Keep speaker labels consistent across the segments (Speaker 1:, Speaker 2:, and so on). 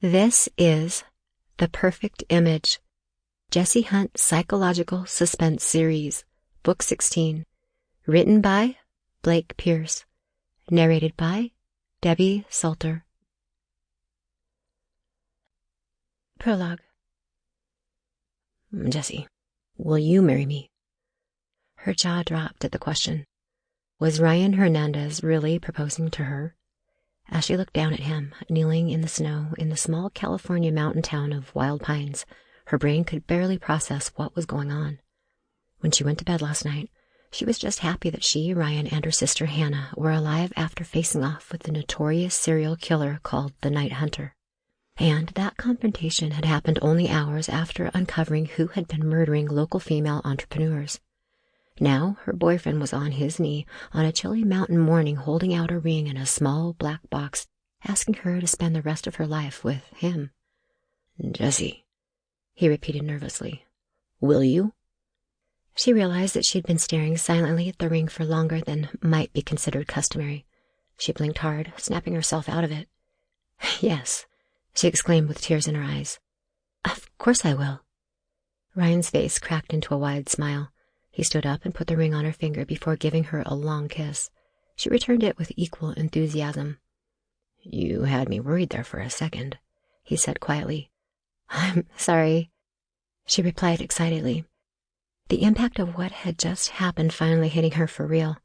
Speaker 1: This is The Perfect Image, Jessie Hunt Psychological Suspense Series, Book 16, written by Blake Pierce, narrated by Debbie Soelter. Prologue. Jessie, will you marry me? Her jaw dropped at the question. Was Ryan Hernandez really proposing to her? As she looked down at him, kneeling in the snow in the small California mountain town of Wild Pines, her brain could barely process what was going on. When she went to bed last night, she was just happy that she, Ryan, and her sister Hannah were alive after facing off with the notorious serial killer called the Night Hunter. And that confrontation had happened only hours after uncovering who had been murdering local female entrepreneurs. Now her boyfriend was on his knee on a chilly mountain morning holding out a ring in a small black box, asking her to spend the rest of her life with him. Jessie, he repeated nervously, will you? She realized that she'd been staring silently at the ring for longer than might be considered customary. She blinked hard, snapping herself out of it. Yes, she exclaimed with tears in her eyes. Of course I will. Ryan's face cracked into a wide smile. He stood up and put the ring on her finger before giving her a long kiss. She returned it with equal enthusiasm. You had me worried there for a second, he said quietly. I'm sorry, she replied excitedly. The impact of what had just happened finally hitting her for real.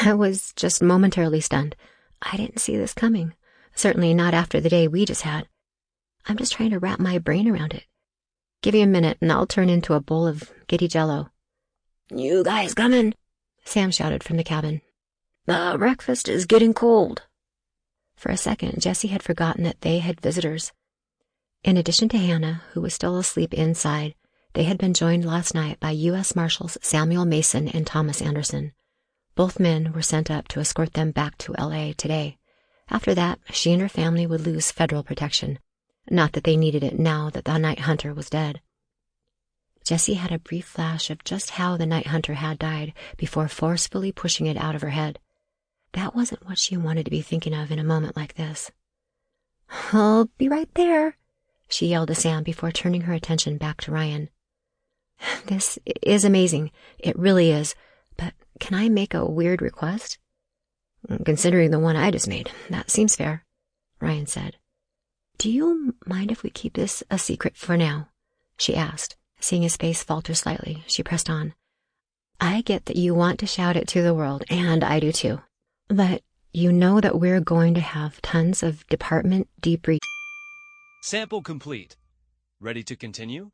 Speaker 1: I was just momentarily stunned. I didn't see this coming. Certainly not after the day we just had. I'm just trying to wrap my brain around it. Give me a minute and I'll turn into a bowl of giddy jello. You guys coming? Sam shouted from the cabin. The breakfast is getting cold. For a second, Jessie had forgotten that they had visitors. In addition to Hannah, who was still asleep inside, they had been joined last night by U.S. Marshals Samuel Mason and Thomas Anderson. Both men were sent up to escort them back to L.A. today. After that, she and her family would lose federal protection. Not that they needed it now that the Night Hunter was dead. Jessie had a brief flash of just how the Night Hunter had died before forcefully pushing it out of her head. That wasn't what she wanted to be thinking of in a moment like this. I'll be right there, she yelled to Sam before turning her attention back to Ryan. This is amazing. It really is. But can I make a weird request? Considering the one I just made, that seems fair, Ryan said. Do you mind if we keep this a secret for now? She asked. Seeing his face falter slightly, she pressed on. I get that you want to shout it to the world, and I do too. But you know that we're going to have tons of department debrief.
Speaker 2: Sample complete. Ready to continue?